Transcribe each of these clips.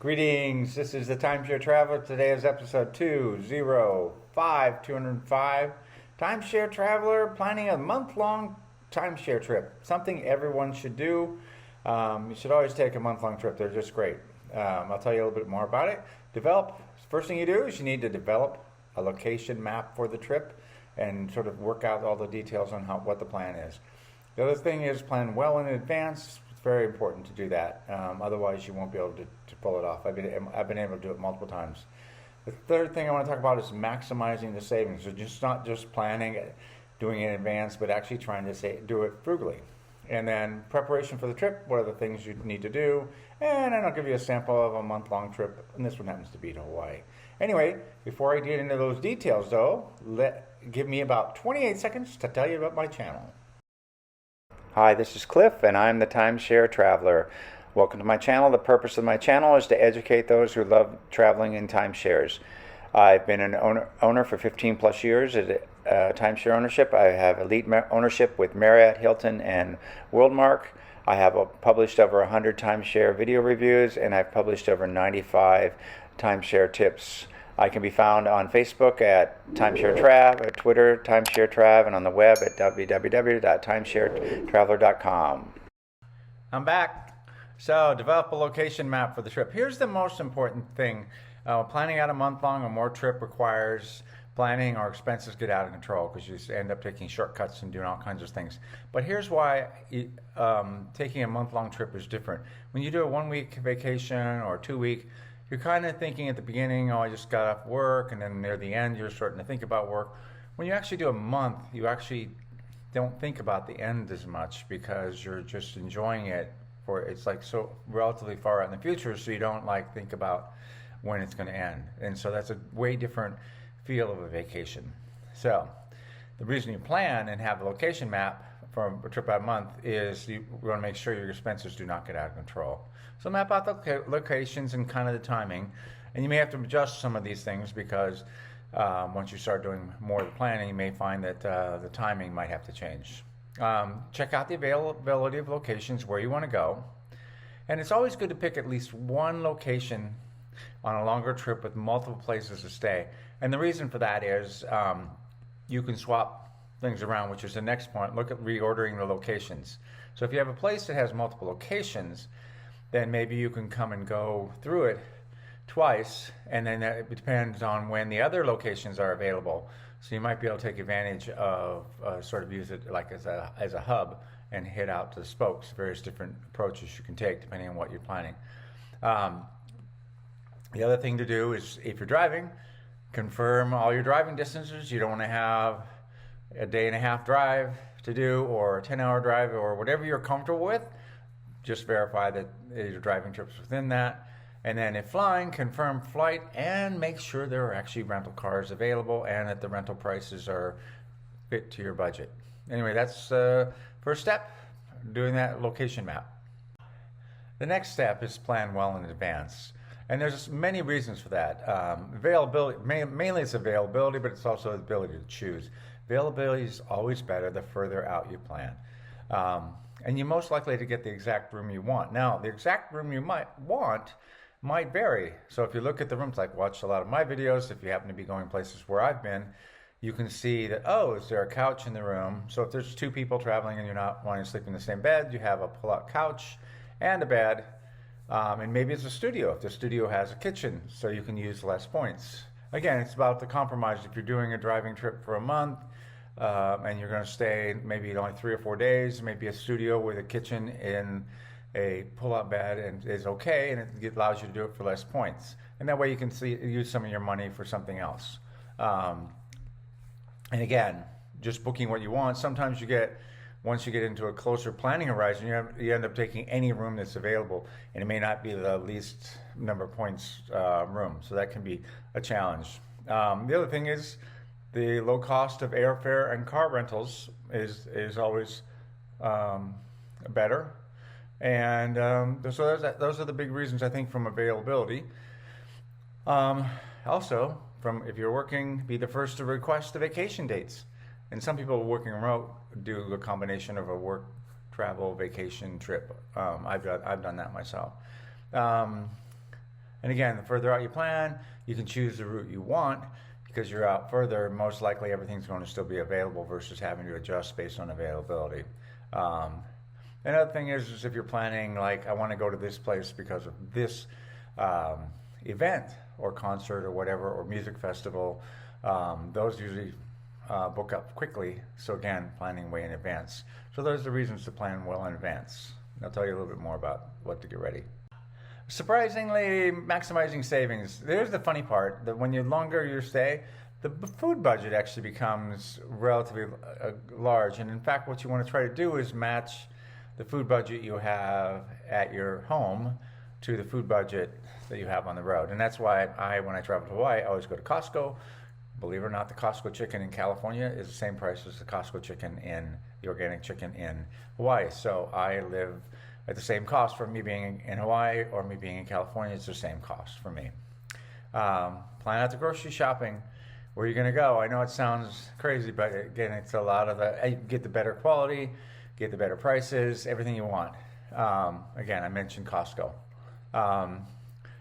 Greetings, this is the Timeshare Traveler. Today is episode 205. Timeshare Traveler planning a month-long timeshare trip. Something everyone should do. You should always take a month-long trip. They're just great. I'll tell you a little bit more about it. First thing you do is you need to develop a location map for the trip and sort of work out all the details on what the plan is. The other thing is plan well in advance. It's very important to do that. Otherwise, you won't be able to pull it off. I've been able to do it multiple times. The third thing I want to talk about is maximizing the savings. So just not just planning it, doing it in advance, but actually trying to do it frugally. And then preparation for the trip. What are the things you need to do? And then I'll give you a sample of a month-long trip, and this one happens to be to Hawaii. Anyway, before I get into those details, though, give me about 28 seconds to tell you about my channel. Hi, this is Cliff, and I'm the Timeshare Traveler. Welcome to my channel. The purpose of my channel is to educate those who love traveling in timeshares. I've been an owner for 15 plus years at timeshare ownership. I have elite ownership with Marriott, Hilton, and Worldmark. I have published over 100 timeshare video reviews, and I've published over 95 timeshare tips. I can be found on Facebook at Timeshare Trav, at Twitter, Timeshare Trav, and on the web at www.timesharetraveler.com. I'm back. So, develop a location map for the trip. Here's the most important thing. Planning out a month-long or more trip requires planning or expenses get out of control because you end up taking shortcuts and doing all kinds of things. But here's why taking a month-long trip is different. When you do a 1-week vacation or 2-week, you're kind of thinking at the beginning, oh, I just got off work, and then near the end, you're starting to think about work. When you actually do a month, you actually don't think about the end as much because you're just enjoying it. It's like so relatively far out in the future, so you don't think about when it's going to end. And so that's a way different feel of a vacation. So the reason you plan and have a location map for a trip out a month is you want to make sure your expenses do not get out of control. So map out the locations and kind of the timing. And you may have to adjust some of these things because once you start doing more of the planning, you may find that the timing might have to change. Check out the availability of locations where you want to go. And it's always good to pick at least one location on a longer trip with multiple places to stay. And the reason for that is you can swap things around, which is the next point. Look at reordering the locations. So if you have a place that has multiple locations, then maybe you can come and go through it twice, and then it depends on when the other locations are available. So you might be able to take advantage of sort of use it like as a hub and hit out to the spokes. Various different approaches you can take depending on what you're planning. The other thing to do is if you're driving, confirm all your driving distances. You don't want to have a day-and-a-half drive to do or a 10-hour drive or whatever you're comfortable with. Just verify that your driving trip's within that. And then if flying, confirm flight and make sure there are actually rental cars available and that the rental prices are fit to your budget. Anyway, that's the first step, doing that location map. The next step is plan well in advance. And there's many reasons for that. Availability, mainly it's availability, but it's also the ability to choose. Availability is always better the further out you plan. And you're most likely to get the exact room you want. Now, the exact room you might want might vary. So if you look at the rooms, like watch a lot of my videos, if you happen to be going places where I've been, you can see that, oh, is there a couch in the room? So if there's 2 people traveling and you're not wanting to sleep in the same bed, you have a pull-out couch and a bed. And maybe it's a studio, if the studio has a kitchen, so you can use less points. Again, it's about the compromise. If you're doing a driving trip for a month and you're going to stay maybe only 3 or 4 days, maybe a studio with a kitchen in a pull-out bed is okay, and it allows you to do it for less points. And that way you can use some of your money for something else. And again, just booking what you want. Sometimes once you get into a closer planning horizon, you end up taking any room that's available, and it may not be the least number of points room, so that can be a challenge. The other thing is the low cost of airfare and car rentals is always better, and so those are the big reasons I think from availability. Also, if you're working, be the first to request the vacation dates. And some people working remote do a combination of a work, travel, vacation trip. I've done that myself. And again, the further out you plan, you can choose the route you want because you're out further. Most likely everything's going to still be available versus having to adjust based on availability. Another thing is if you're planning, like, I want to go to this place because of this event or concert or whatever, or music festival, those usually book up quickly. So again, planning way in advance. So those are the reasons to plan well in advance. I'll tell you a little bit more about what to get ready. Surprisingly, maximizing savings. There's the funny part, that when you're longer your stay, the food budget actually becomes relatively large. And in fact, what you want to try to do is match the food budget you have at your home to the food budget that you have on the road. And that's why when I travel to Hawaii, I always go to Costco. Believe it or not, the Costco chicken in California is the same price as the Costco chicken the organic chicken in Hawaii. So I live at the same cost for me being in Hawaii or me being in California. It's the same cost for me. Plan out the grocery shopping, where you're going to go. I know it sounds crazy, but again, it's a lot of you get the better quality, get the better prices, everything you want. Again, I mentioned Costco.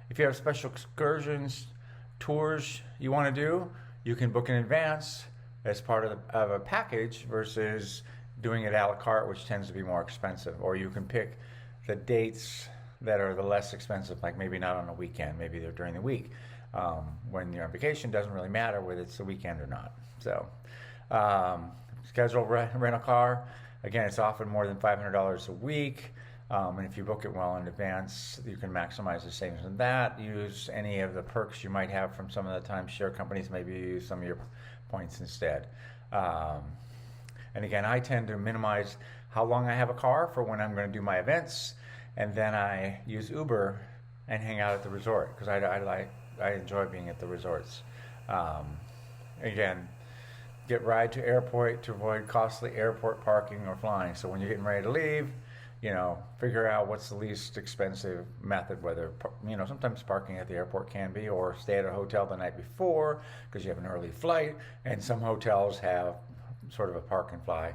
If you have special excursions, tours you want to do, you can book in advance as part of a package versus doing it a la carte, which tends to be more expensive. Or you can pick the dates that are the less expensive, like maybe not on a weekend, maybe they're during the week. When you're on vacation, it doesn't really matter whether it's a weekend or not. So schedule rent a car. Again, it's often more than $500 a week. And if you book it well in advance, you can maximize the savings on that. Use any of the perks you might have from some of the timeshare companies. Maybe use some of your points instead. And again, I tend to minimize how long I have a car for when I'm going to do my events. And then I use Uber and hang out at the resort because I enjoy being at the resorts. Again, get ride to airport to avoid costly airport parking or flying. So when you're getting ready to leave, figure out what's the least expensive method, whether, sometimes parking at the airport can be, or stay at a hotel the night before because you have an early flight, and some hotels have sort of a park and fly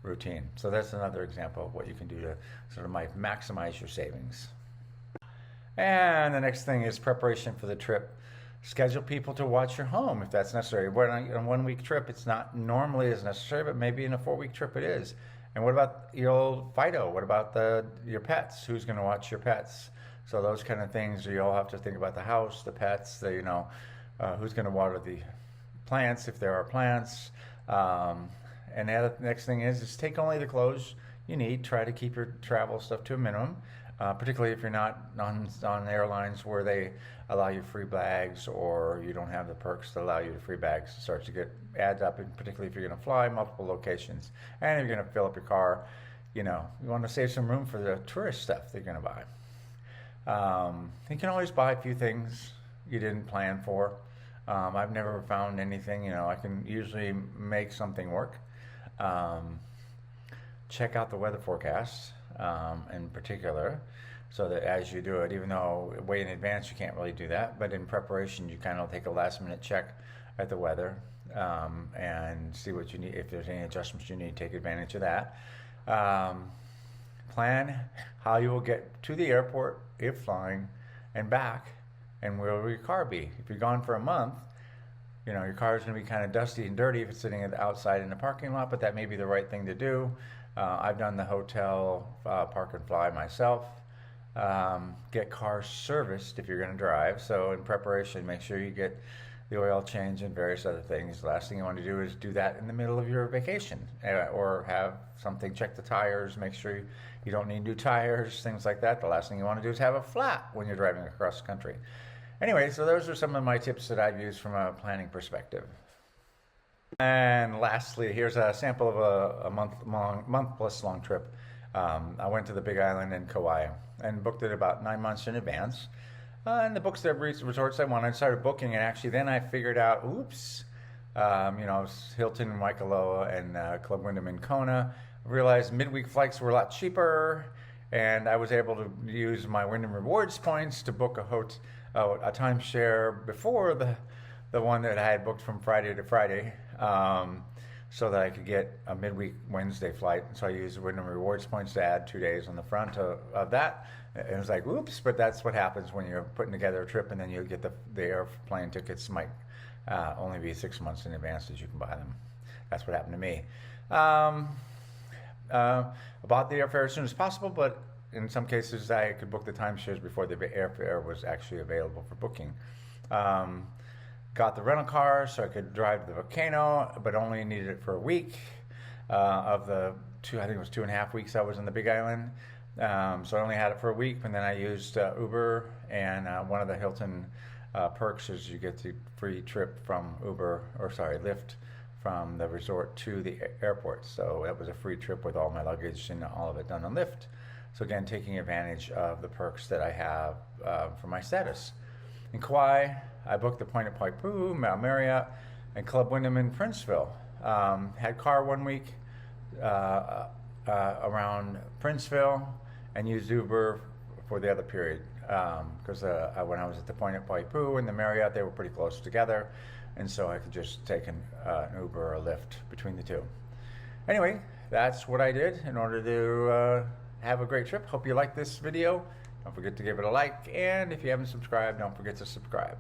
routine. So that's another example of what you can do to sort of maximize your savings. And the next thing is preparation for the trip. Schedule people to watch your home if that's necessary. On a 1 week trip, it's not normally as necessary, but maybe in a 4 week trip it is. And what about your old Fido? What about your pets? Who's going to watch your pets? So those kind of things, you all have to think about the house, the pets, who's going to water the plants if there are plants. And the next thing is take only the clothes you need. Try to keep your travel stuff to a minimum, particularly if you're not on airlines where they allow you free bags, or you don't have the perks that allow you to free bags. It starts to add up, and particularly if you're going to fly multiple locations and you're going to fill up your car. You want to save some room for the tourist stuff that you're going to buy. You can always buy a few things you didn't plan for. I've never found anything, I can usually make something work. Check out the weather forecast in particular, so that as you do it, even though way in advance you can't really do that, but in preparation you kind of take a last minute check at the weather and see what you need. If there's any adjustments you need, take advantage of that. Plan how you will get to the airport if flying and back, and where will your car be. If you're gone for a month, your car is going to be kind of dusty and dirty if it's sitting outside in the parking lot, but that may be the right thing to do. I've done the hotel park and fly myself. Get cars serviced if you're going to drive. So in preparation, make sure you get the oil change and various other things. The last thing you want to do is do that in the middle of your vacation, or have something, check the tires, make sure you don't need new tires, things like that. The last thing you want to do is have a flat when you're driving across the country. Anyway, so those are some of my tips that I've used from a planning perspective. And lastly, here's a sample of a month plus long trip. I went to the Big Island in Kauai and booked it about 9 months in advance. And the books, the resorts I wanted, I started booking, and actually then I figured out, Hilton in Waikoloa and Club Wyndham in Kona. I realized midweek flights were a lot cheaper, and I was able to use my Wyndham Rewards points to book a timeshare before the one that I had booked from Friday to Friday. so that I could get a midweek Wednesday flight. So I used Wyndham Rewards points to add 2 days on the front of that. And it was like, oops, but that's what happens when you're putting together a trip, and then you get the airplane tickets might only be 6 months in advance that you can buy them. That's what happened to me. I bought the airfare as soon as possible, but in some cases I could book the timeshares before the airfare was actually available for booking. Got the rental car so I could drive to the volcano, but only needed it for a week of the I think it was 2.5 weeks I was in the Big Island. So I only had it for a week, and then I used Uber, and one of the Hilton perks is you get the free trip from Lyft from the resort to the airport. So that was a free trip with all my luggage and all of it done on Lyft. So again, taking advantage of the perks that I have for my status. In Kauai, I booked the Point at Waipu, Mount Marriott, and Club Wyndham in Princeville. Had car 1 week around Princeville, and used Uber for the other period because when I was at the Point at Waipu and the Marriott, they were pretty close together, and so I could just take an Uber or a Lyft between the two. Anyway, that's what I did in order to have a great trip. Hope you like this video. Don't forget to give it a like, and if you haven't subscribed, don't forget to subscribe.